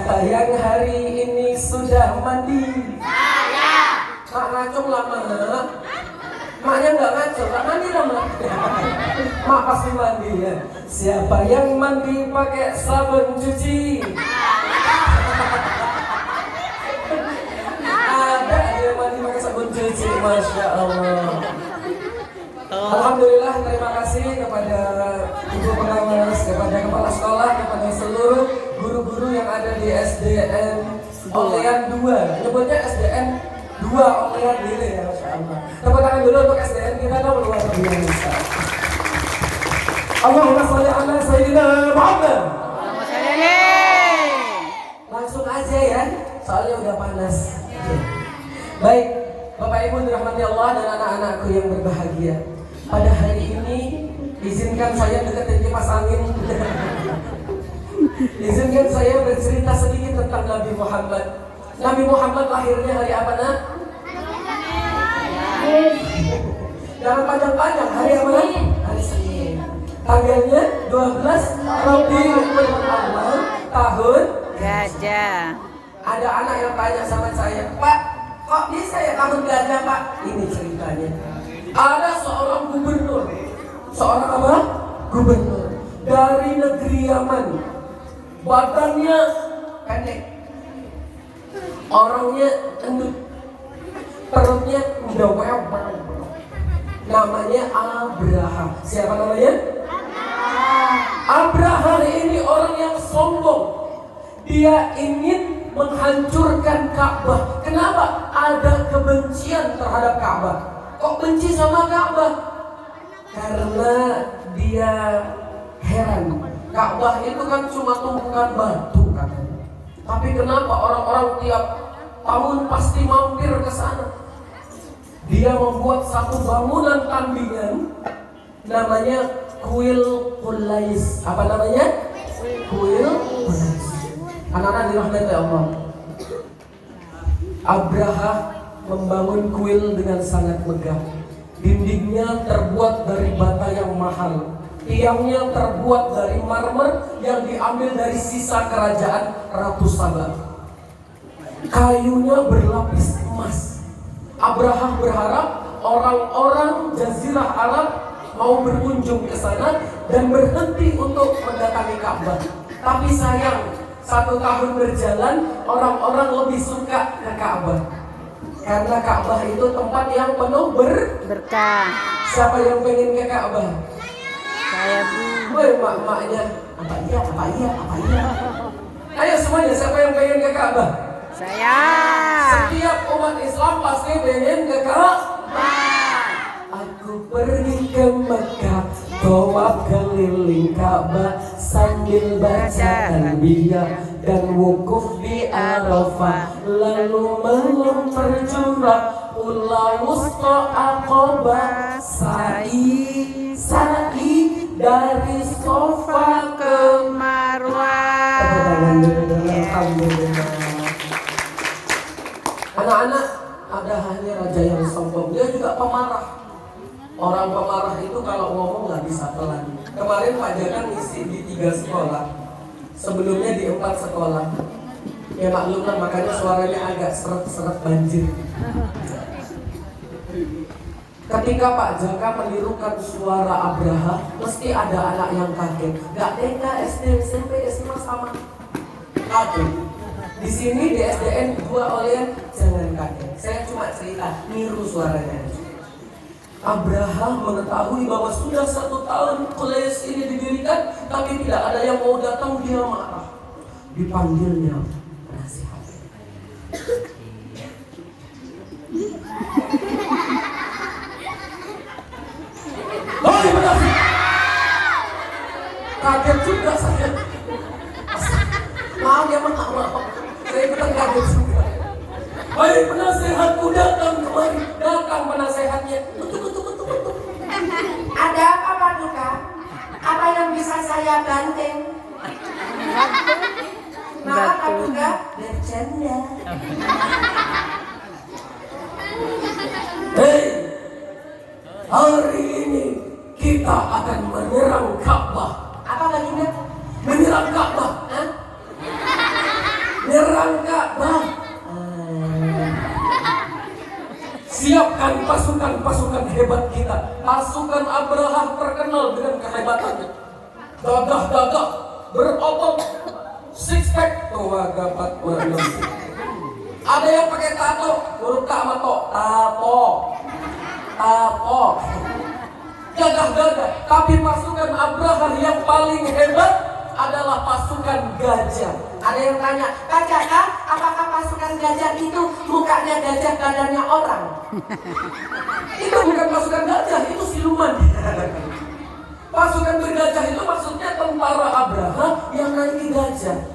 Siapa yang hari ini sudah mandi? Saya. Mak ngacung lama. Maknya nggak ngaco, nggak mandi lama. Mak pasti mandi ya. Siapa yang mandi pakai sabun cuci? Ada yang mandi pakai sabun cuci, masya Allah. Alhamdulillah, terima kasih kepada ibu pengawas, kepada kepala sekolah, kepada seluruh guru-guru yang ada di SDN Olean 2. Nyebutnya SDN 2 Olean Lile ya, masya Allah. Tepuk tangan dulu untuk SDN kita dong, luar biasa. Allahumma sholli ala sayyidina Muhammad. Langsung aja ya, soalnya udah panas. Baik, Bapak Ibu dirahmati Allah dan anak-anakku yang berbahagia. Pada hari ini izinkan saya deketin kipas angin. Izinkan saya bercerita sedikit tentang Nabi Muhammad. Nabi Muhammad lahirnya hari apa nak? Jangan panjang-panjang, hari apa nak? Hari Senin. Tanggalnya 12 Rabiul Awal tahun Gajah. Ada anak yang tanya sama saya, Pak, kok bisa ya tahun gajah Pak? Ini ceritanya. Ada seorang gubernur. Seorang apa? Gubernur dari negeri Yaman. Badannya pendek, orangnya endut, perutnya mendowel. Namanya Abraha. Siapa namanya? Abraha ini orang yang sombong. Dia ingin menghancurkan Ka'bah. Kenapa? Ada kebencian terhadap Ka'bah. Kok benci sama Ka'bah? Karena dia heran. Ka'bah itu kan cuma tumpukan batu katanya. Tapi kenapa orang-orang tiap tahun pasti mampir ke sana? Dia membuat satu bangunan tandingan namanya Kuil Qulais. Apa namanya? Kuil Qulais. Anak-anak dirahmati Allah. Abraha membangun kuil dengan sangat megah. Dindingnya terbuat dari bata yang mahal. Tiangnya terbuat dari marmer yang diambil dari sisa kerajaan Ratu Saba. Kayunya berlapis emas. Abraha berharap orang-orang Jazirah Arab mau berkunjung ke sana dan berhenti untuk mendatangi Ka'bah. Tapi sayang, 1 tahun berjalan, orang-orang lebih suka ke Ka'bah. Karena Ka'bah itu tempat yang penuh berkah. Siapa yang pengen ke Ka'bah? Saya Bu. Woi mak-maknya, apa iya? Ayo semuanya, siapa yang pengen ke Ka'bah? Saya. Setiap umat Islam pasti pengen ke Ka'bah. Aku pergi ke Mekah, tawaf keliling Ka'bah sambil baca talbiyah dan wukuf di Arafah, lalu melempar jumrah Ula Wusta Aqabah, sa'i dari Safa ke Marwah. Alhamdulillah. Anak-anak, ada hanya raja yang sombong. Dia juga pemarah. Orang pemarah itu kalau ngomong nggak bisa pelan. Kemarin Pak Jaka ngisi di 3 sekolah. Sebelumnya di 4 sekolah. Ya maklumlah, makanya suaranya agak seret-seret banjir. Ketika Pak Jaka menirukan suara Abraha, mesti ada anak yang kaget. Gak TK, SD, SMP, SMA sama. Kaget. Di sini di SDN 2 Olean jangan kaget. Saya cuma cerita, niru suaranya. Abraha mengetahui bahwa sudah 1 tahun Qulais ini didirikan, tapi tidak ada yang mau datang. Dia marah. Dipanggilnya penasihat. Hei penasihat! Kaget juga saya. Maaf ya, maaf. Saya ikutan kaget juga. Hei penasihatku, datang kemari. Datang penasehatnya. Betul. Ada apa Pak Duka? Apa yang bisa saya banting? Maaf Pak Duka, bercanda. Hei, hari ini kita akan menyerang Ka'bah. Apa baginda? Menyerang Ka'bah. siapkan pasukan-pasukan hebat kita. Pasukan Abraha terkenal dengan kehebatannya. Gagah-gagah, berotot, six pack, tuh gabat orang. Ada yang pakai tato, huruf K sama to, tato. Gagah-gagah, tapi pasukan Abraha yang paling hebat adalah pasukan gajah. Ada yang tanya, gajah kan? Apakah pasukan gajah itu mukanya gajah, badannya orang? Itu bukan pasukan gajah, itu siluman. Pasukan bergajah itu maksudnya tentara Abraha yang naiki gajah.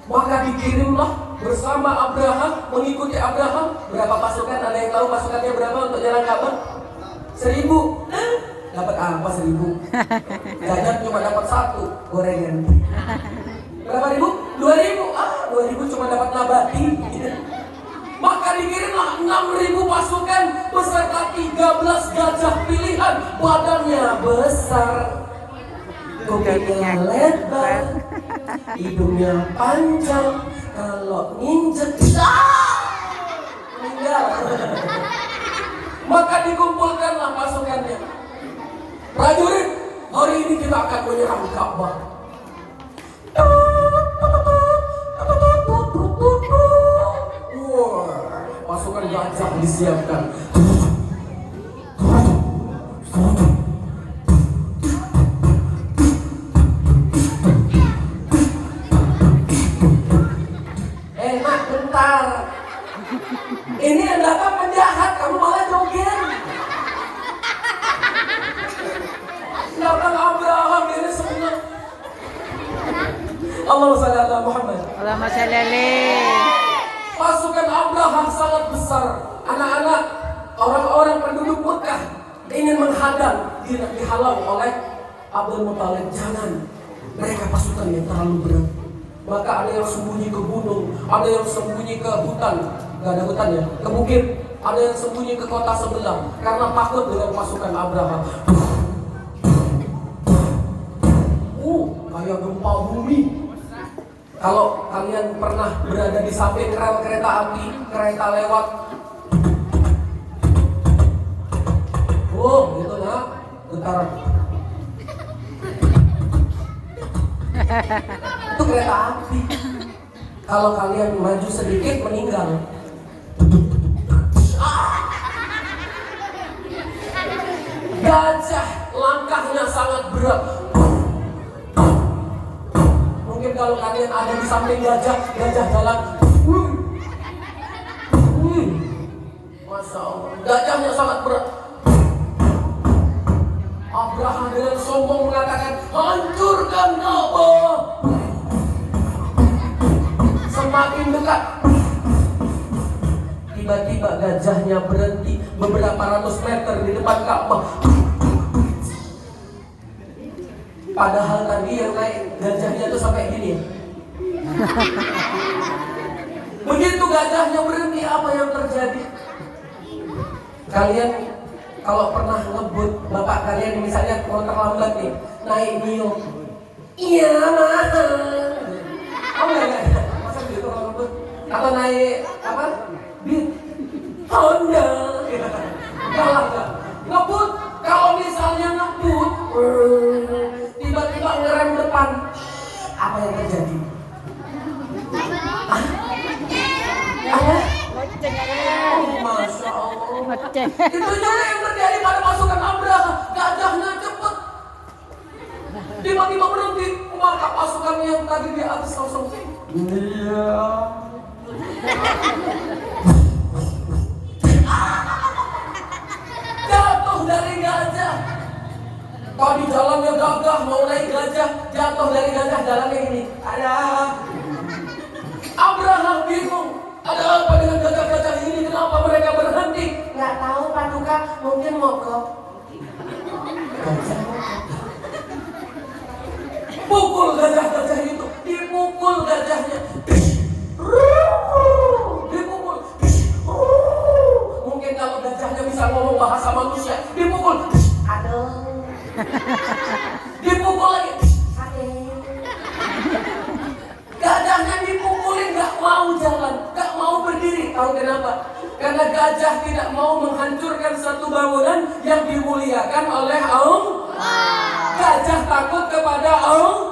Maka dikirimlah bersama Abraham, mengikuti Abraham. Berapa pasukan? Ada yang tahu pasukannya berapa untuk jalan Ka'bah? 1000. Dapat apa 1000? Jajan cuma dapat 1 gorengan. Berapa ribu? 2000. 2000 cuma dapat nabati. Maka dikirimlah 6000 pasukan beserta 13 gajah pilihan. Badannya besar, kupingnya lebar, hidungnya panjang. Kalau nginjek meninggal. Maka dikumpulkanlah pasukannya. Prajurit, hari ini kita akan menyerang Ka'bah. Pasukan gajah disiapkan. Mak, bentar. Ini yang datang penjahat, kamu malah joget. Datang Abraham ini sebenarnya. Allahumma shalli ala Muhammad. Allahumma shalli alaihi. Pasukan Abraham sangat besar. Anak-anak, orang-orang penduduk Mekah ingin menghadang, dihalang oleh Abdul Muthalib. Jangan, mereka pasukan yang terlalu berat. Maka ada yang sembunyi ke gunung, ada yang sembunyi ke hutan, nggak ada hutan ya, ke bukit. Ada yang sembunyi ke kota sebelah karena takut dengan pasukan Abraham. Kayak gempa bumi. Kalau kalian pernah berada di samping rel kereta api, kereta lewat, gitu nah, getaran. Itu kereta api. Kalau kalian maju sedikit meninggal. Gajah langkahnya sangat berat. Mungkin kalau kalian ada di samping gajah jalan. Masya Allah, gajahnya sangat berat. Abraham dengan sombong mengatakan, hancurkan Ka'bah. Semakin dekat, tiba-tiba gajahnya berhenti beberapa ratus meter di depan Ka'bah. Padahal tadi yang naik gajahnya itu sampai gini. Begitu gajahnya berhenti, apa yang terjadi? Kalian kalau pernah ngebut, bapak kalian misalnya kalau terlambat nih, naik Mio. Iya mahal. Oh enggak. Masa gitu kalau ngebut? Atau naik apa? Beat. Honda. Enggak. Ngebut, kalau misalnya ngebut, tiba-tiba ngerem depan, apa yang terjadi? Apa? Masya Allah. Itu juga yang terjadi pada pasukan Abraham. Gajahnya cepat, tiba-tiba berhenti. Maka pasukan yang tadi di atas langsung jatuh dari gajah. Kalau di jalannya gagah mau naik gajah, jatuh dari gajah, jalannya ini. Ada Abraham bingung. Ada apa dengan gajah-gajah ini? Kenapa mereka berhenti? Nggak tahu Paduka, mungkin mogok. Pukul gajah-gajah itu, dipukul gajahnya. Dipukul. Mungkin kalau gajahnya bisa ngomong bahasa manusia, dipukul. Aduh. Dipukul lagi. Aduh. Gajahnya dipukulin, gak mau jalan, gak mau berdiri. Tahu kenapa? Karena gajah tidak mau menghancurkan satu bangunan yang dimuliakan oleh Allah. Gajah takut kepada Allah.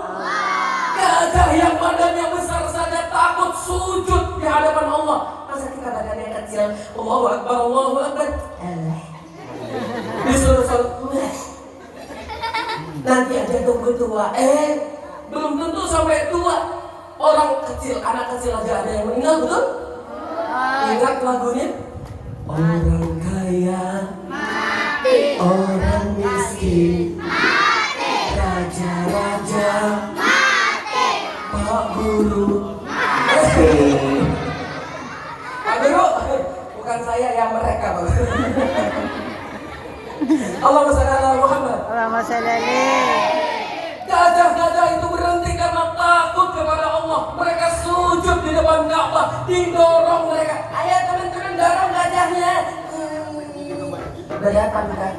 Gajah yang badannya besar saja takut sujud di hadapan Allah. Masa kita badannya kecil, Allahu Akbar, Allahu Akbar, disuruh nanti aja tunggu tua. Belum tentu sampai tua. Orang kecil, anak kecil aja ada yang meninggal, betul? Ingat lagunya? Orang kaya mati, orang miskin mati, raja-raja mati, Pak Guru mati. Pak Guru, bukan saya, yang mereka, Pak. Allahumma shalli ala Muhammad. Allahumma shalli alaihi. Gajah-gajah itu berhenti karena takut kepada Allah. Mereka sujud di depan Ka'bah, didorong mereka. Ayo teman-teman dorong gajahnya. Udah datang kan?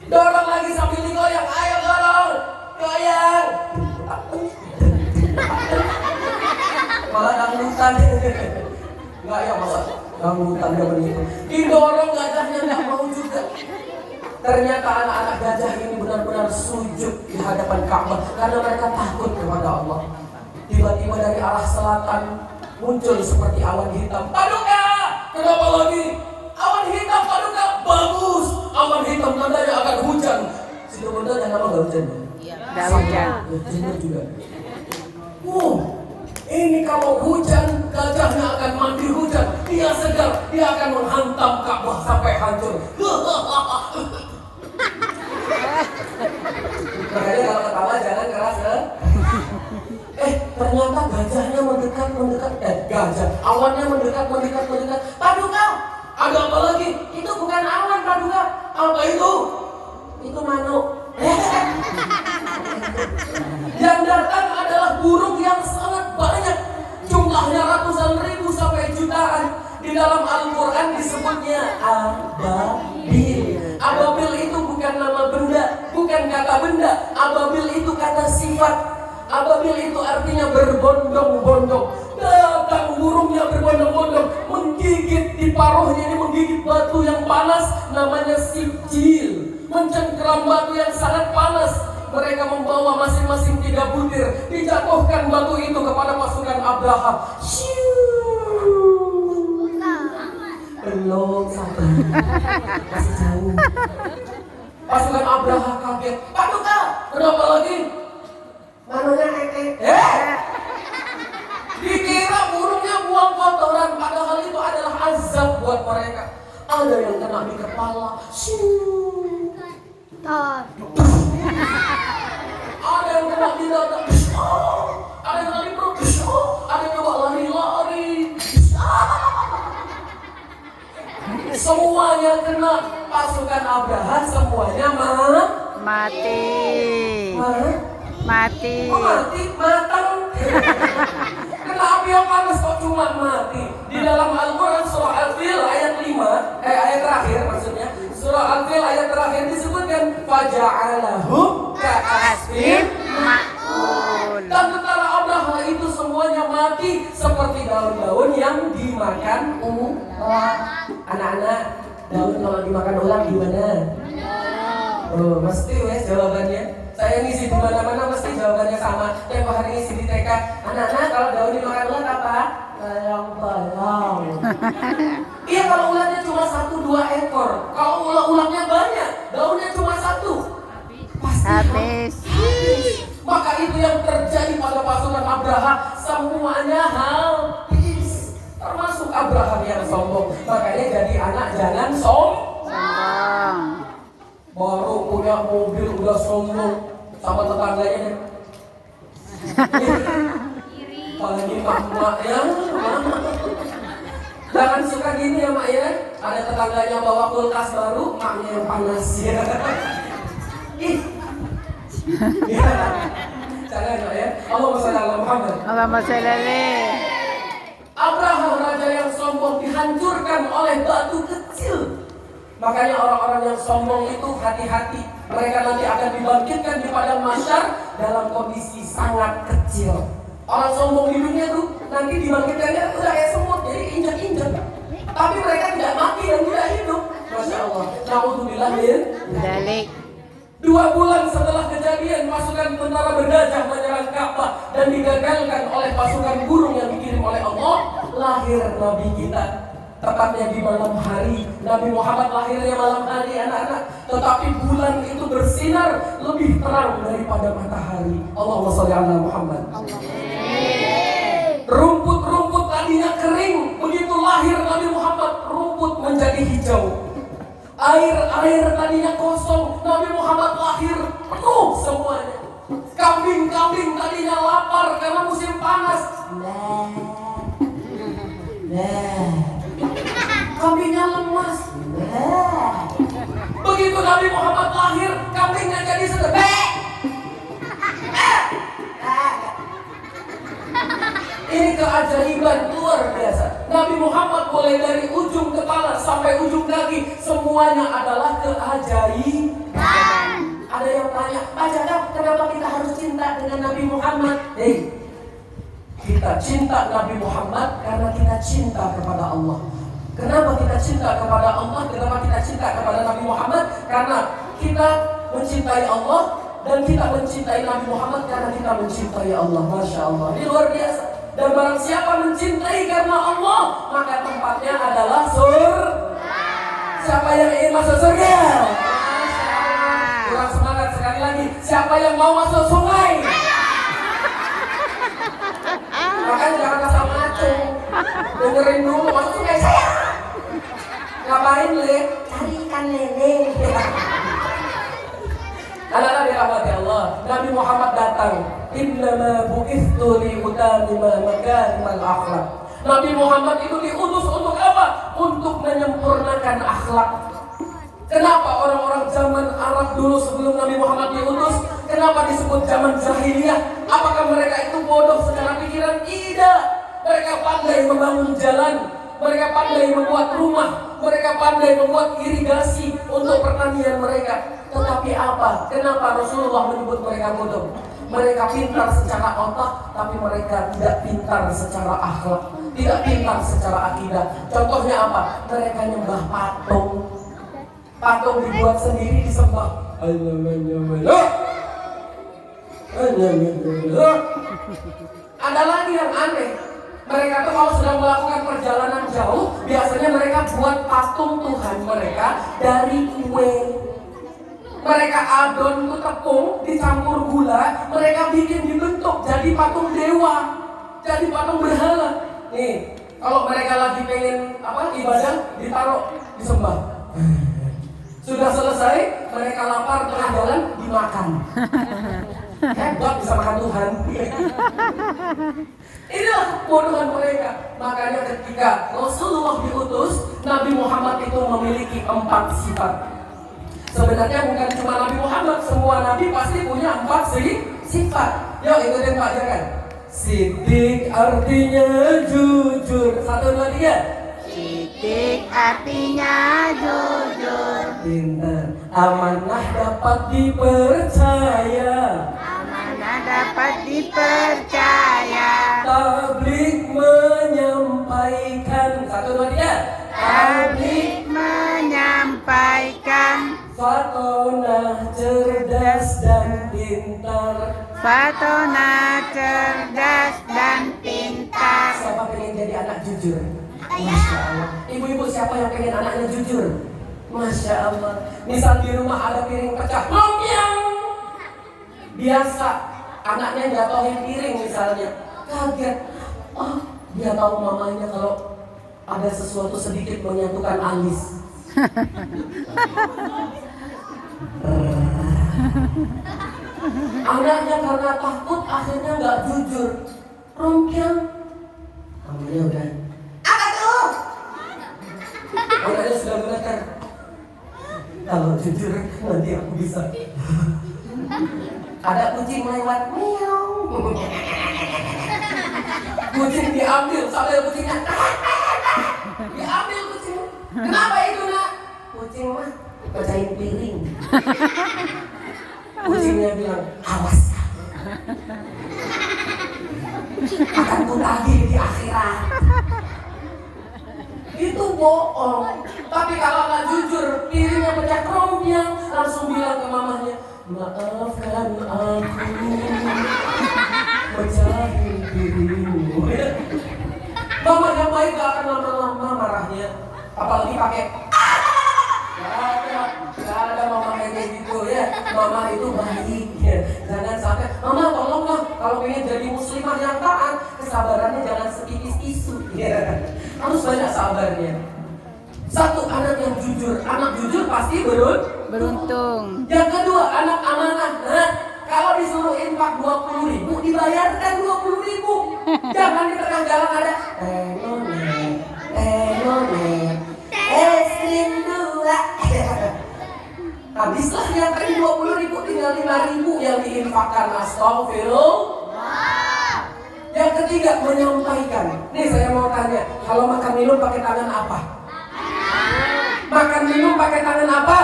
Dorong lagi sambil digoyang. Ayo dorong, goyang. Malah dangdutan. Enggak ya masa dangdutan dia begitu. Didorong gajahnya nggak mau juga. Ternyata anak-anak gajah ini benar-benar sujud di hadapan Ka'bah karena mereka takut kepada Allah. Tiba-tiba dari arah selatan muncul seperti awan hitam. Paduka, kenapa lagi? Awan hitam, Paduka, bagus. Awan hitam tandanya akan hujan. Situ benda yang nama nggak hujan? Nggak hujan. Hujan juga. Ini kalau hujan, gajahnya akan mandi hujan. Dia segar, dia akan menghantam Ka'bah sampai hancur. Makanya kalau ketawa jangan keras ya. Ternyata gajahnya mendekat. Awannya mendekat. Paduka, ada apa lagi? Itu bukan awan, Paduka. Apa itu? Itu manuk. Yang datang adalah burung yang sangat banyak. Jumlahnya ratusan ribu sampai jutaan. Di dalam Al-Quran disebutnya ababil. Ababil itu bukan nama benda, bukan kata benda. Ababil itu kata sifat. Ababil itu artinya berbondong-bondong. Datang burungnya berbondong-bondong, menggigit di paruhnya ini, menggigit batu yang panas, namanya sijil. Mencengkeram batu yang sangat panas. Mereka membawa masing-masing 3 butir. Dijatuhkan batu itu kepada pasukan Abraha. Belum sampai, masih jauh. Pasukan Abraha kaget. Paduka, kenapa lagi? Manunya dikira burungnya buang kotoran, padahal itu adalah azab buat mereka. Ada yang kena di kepala, ada yang kena di dada, ada yang kena di perut, ada yang coba lari-lari. Semuanya kena. Pasukan Abraha semuanya mati. Oh, mati, matang. Kena api yang panas kok cuma mati. Di dalam Al-Quran surah Al-Fil ayat 5, ayat terakhir maksudnya, surah Al-Fil ayat terakhir disebutkan faja'alahum ka'asfin ma'kul. Dan tentara Abraha itu semuanya mati seperti daun-daun yang dimakan ular. Anak-anak, daun kalau dimakan ular gimana? Oh, mesti wes jawabannya. Saya ngisi di mana-mana mesti jawabannya sama. Tempo hari ngisi di TK. Anak-anak, kalau daun dimakan ular apa? Bayang-bayang. Iya, kalau ularnya cuma 1-2 ekor. Kalau ular-ularnya banyak, daunnya cuma 1. Pasti habis. Maka itu yang terjadi pada pasukan Abraha. Semuanya habis. Termasuk Abraham yang sombong. Makanya jadi anak jangan sombong. Baru punya mobil udah sombong sama tetangganya. Apalagi mak ya. Jangan suka gini ya mak ya. Ada tetangganya bawa kulkas baru, maknya yang panas ya. Jangan ya. Allahumma shalli ala Muhammad. Allahumma shalli alaihi. Abraham raja yang sombong dihancurkan oleh batu kecil. Makanya orang-orang yang sombong itu hati-hati. Mereka nanti akan dibangkitkan di padang mahsyar dalam kondisi sangat kecil. Orang sombong di dunia tuh nanti dibangkitkannya udah kayak semut, jadi injak-injak. Tapi mereka Dalik. 2 bulan setelah kejadian pasukan tentara bergajah menyerang Ka'bah dan digagalkan oleh pasukan burung yang dikirim oleh Allah, lahir Nabi kita. Tepatnya di malam hari. Nabi Muhammad lahirnya malam hari, anak-anak. Tetapi bulan itu bersinar lebih terang daripada matahari. Allahumma sholli ala Muhammad. Rumput-rumput tadinya kering, begitu lahir Nabi Muhammad, rumput menjadi hijau. Air tadinya kosong, Nabi Muhammad lahir penuh semuanya. Kambing-kambing tadinya lapar karena musim panas. Kambingnya lemas. Begitu Nabi Muhammad lahir, kambingnya jadi sedih. Ini keajaiban luar biasa. Nabi Muhammad mulai dari ujung kepala sampai ujung kaki, semuanya adalah keajaiban. Ada yang tanya, Pak Jaka, kenapa kita harus cinta dengan Nabi Muhammad? Kita cinta Nabi Muhammad karena kita cinta kepada Allah. Kenapa kita cinta kepada Allah? Kenapa kita cinta kepada Nabi Muhammad? Karena kita mencintai Allah dan kita mencintai Nabi Muhammad karena kita mencintai Allah. Masya Allah, ini luar biasa. Dan barang siapa mencintai karena Allah, maka tempatnya adalah surga. Siapa yang ingin masuk surga? Kurang semangat sekali lagi. Siapa yang mau masuk sungai? Makanya jangan asal macung. Dengerin dulu, masuk sungai saya. Ngapain le? Cari ikan lele. Anak-anak dirahmati Allah, Nabi Muhammad datang. Innama bu'ithtu li utamima makarimal akhlak. Nabi Muhammad itu diutus untuk apa? Untuk menyempurnakan akhlak. Kenapa orang-orang zaman Arab dulu sebelum Nabi Muhammad diutus, kenapa disebut zaman jahiliyah? Apakah mereka itu bodoh secara pikiran? Tidak. Mereka pandai membangun jalan, mereka pandai membuat rumah, mereka pandai membuat irigasi untuk pertanian mereka. Tetapi apa? Kenapa Rasulullah menyebut mereka bodoh? Mereka pintar secara otak, tapi mereka tidak pintar secara akhlak, tidak pintar secara akidah. Contohnya apa? Mereka nyembah patung. Patung dibuat sendiri, disembah. Ada lagi yang aneh. Mereka tuh kalau sedang melakukan perjalanan jauh, biasanya mereka buat patung Tuhan mereka dari kue. Mereka adon tuh tepung dicampur gula, mereka bikin dibentuk jadi patung dewa, jadi patung berhala. Nih, kalau mereka lagi pengen ibadah, ditaruh, disembah. Sudah selesai, mereka lapar tengah jalan, dimakan. Hebat bisa makan Tuhan. Inilah kebodohan mereka. Makanya ketika Rasulullah diutus, Nabi Muhammad itu memiliki 4 sifat. Sebenarnya bukan cuma Nabi Muhammad, semua Nabi pasti punya 4 sifat. Yuk ikutin Pak Jakan. Siddiq artinya jujur. 1, 2, 3. Siddiq artinya jujur. Pintar. Amanah dapat dipercaya. Amanah dapat dipercaya. Tabligh menyampaikan. 1, 2, 3. Tabligh menyampaikan. Fatonah cerdas dan pintar. Fatona cerdas dan pintar. Siapa pengen jadi anak jujur? Masya Allah. Ibu-ibu siapa yang pengen anaknya jujur? Masya Allah. Misal di rumah ada piring pecah, lompiang. Biasa anaknya jatuhin piring misalnya, kaget. Oh, dia tahu mamanya kalau ada sesuatu sedikit menyatukan alis. Anaknya karena takut akhirnya nggak jujur. Rompiang, namanya udah. Apa tuh? Anaknya sudah mengatakan, kalau jujur nanti aku bisa. Ada kucing lewat, meow. Kucing diambil sampai kucingnya. Diambil kucing. Kenapa itu nak? Kucing mah pecahin piring. Kucingnya bilang, awas, akan ku tagih di akhirat. Itu bohong. Tapi kalau nggak jujur, piringnya pecah, rompiang, langsung bilang ke mamahnya, maafkan aku menjahil dirimu. Mama yang baik gak akan lama-lama marahnya, apalagi pakai gak ada mama kayak gitu ya. Mama itu baik ya. Jangan sampai, mama tolonglah kalau pengen jadi muslimah yang taat, kesabarannya jangan setipis isu ya. Harus banyak sabarnya. Satu, anak yang jujur. Anak jujur pasti Beruntung. Yang kedua, anak amanah. Nah, kalau disuruh infak 20.000, dibayarkan 20.000. Jangan di tengah jalan ada none, es dua. Habislah yang tadi 20.000, tinggal 5.000 yang diinfakkan. Astagfirullah. Yang ketiga, menyampaikan. Nih saya mau tanya, kalau makan minum pakai tangan apa? Makan minum pakai tangan apa?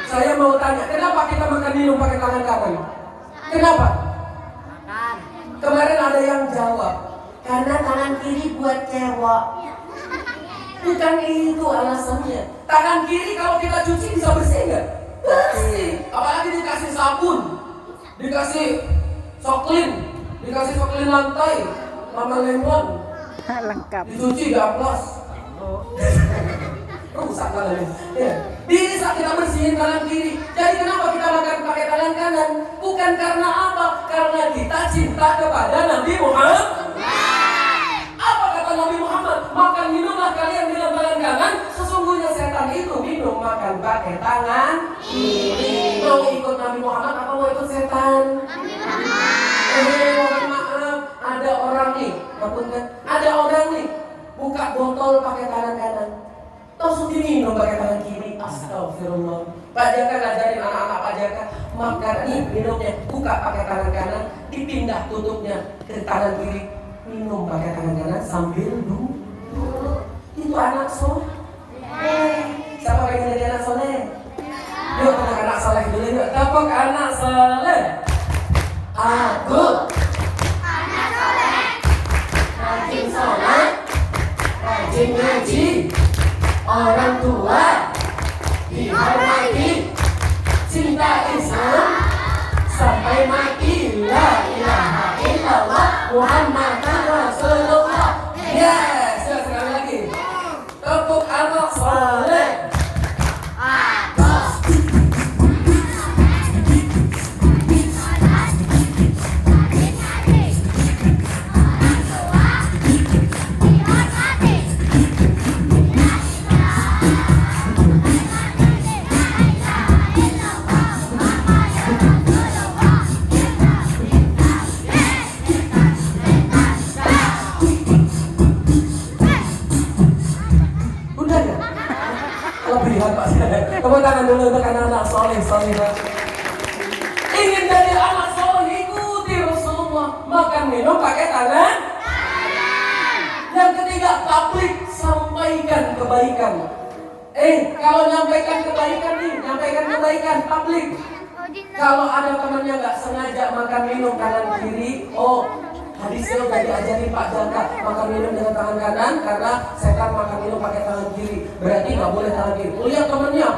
Saya mau tanya, kenapa kita makan minum pakai tangan kanan? Kenapa? Kemarin ada yang jawab, Karena tangan kiri buat cewek. bukan itu alasannya. Tangan kiri kalau kita cuci bisa bersih nggak? Bersih. Apalagi dikasih sabun, dikasih soklin lantai, mama lemon, Lengkap. dicuci diamplas. Rusak tangannya. Ya. Bisa kita bersihin tangan kiri. Jadi kenapa kita makan pakai tangan kanan? Bukan karena apa? Karena kita cinta kepada Nabi Muhammad. Apa kata Nabi Muhammad? Makan minumlah kalian dengan tangan kanan. Sesungguhnya setan itu minum makan pakai tangan kiri. Mau ikut Nabi Muhammad apa mau ikut setan? Mohon maaf, ada orang nih, ada orang nih buka botol pakai tangan kanan, langsung diminum pakai tangan kiri. Astagfirullah. Pak Jaka ngajarin anak-anak Pak Jaka, makan nih minumnya, buka pakai tangan kanan, dipindah tutupnya ke tangan kiri, minum pakai tangan kanan sambil duduk. Itu anak soleh. Siapa pengen jadi anak soleh? Yuk tepuk anak soleh dulu yuk. Tepuk anak soleh. Aku Anak soleh. rajin sholat, rajin ngaji, orang tua dihormati, cinta Islam sampai mati. La ilaha illallah Muhammadan Rasulullah. Yes, sekali lagi. Tepuk anak soleh. Udah ya? Kelebihan Pak. Tepuk tangan dulu untuk anak-anak soleh. Ingin jadi anak soleh, ikuti Rasulullah. Makan minum pakai tangan. Yang ketiga, tablik, sampaikan kebaikan. Kalau nyampaikan kebaikan, tablik. Kalau ada temannya nggak sengaja makan minum tangan kiri, hadisnya udah diajarin Pak Jaka, makan minum dengan tangan kanan karena setan makan minum pakai tangan kiri. Berarti nggak boleh tangan kiri. Lihat temannya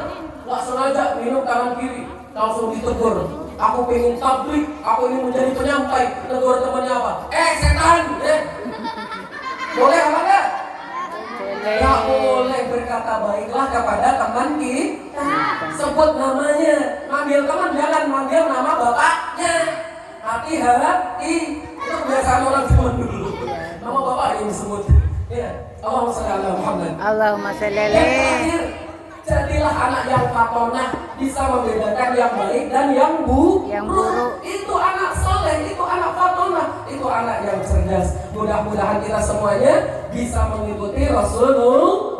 nggak sengaja minum tangan kiri, langsung ditegur. Aku pengen tablik, aku ingin menjadi penyampai. Tegur temannya apa? Setan! Boleh apa enggak? Nggak boleh berkata baiklah kepada teman kita. Sebut namanya. Manggil teman jangan manggil nama bapaknya. Hati-hati. Itu kebiasaan orang zaman dulu. Nama bapak yang disebut. Ya. Allahumma sholli ala Muhammad. Allahumma sholli Yang alaihi. terakhir, jadilah anak yang fatonah, bisa membedakan yang baik dan yang buruk. Itu anak soleh, itu anak fatonah, itu anak yang cerdas. Mudah-mudahan kita semuanya bisa mengikuti Rasulullah.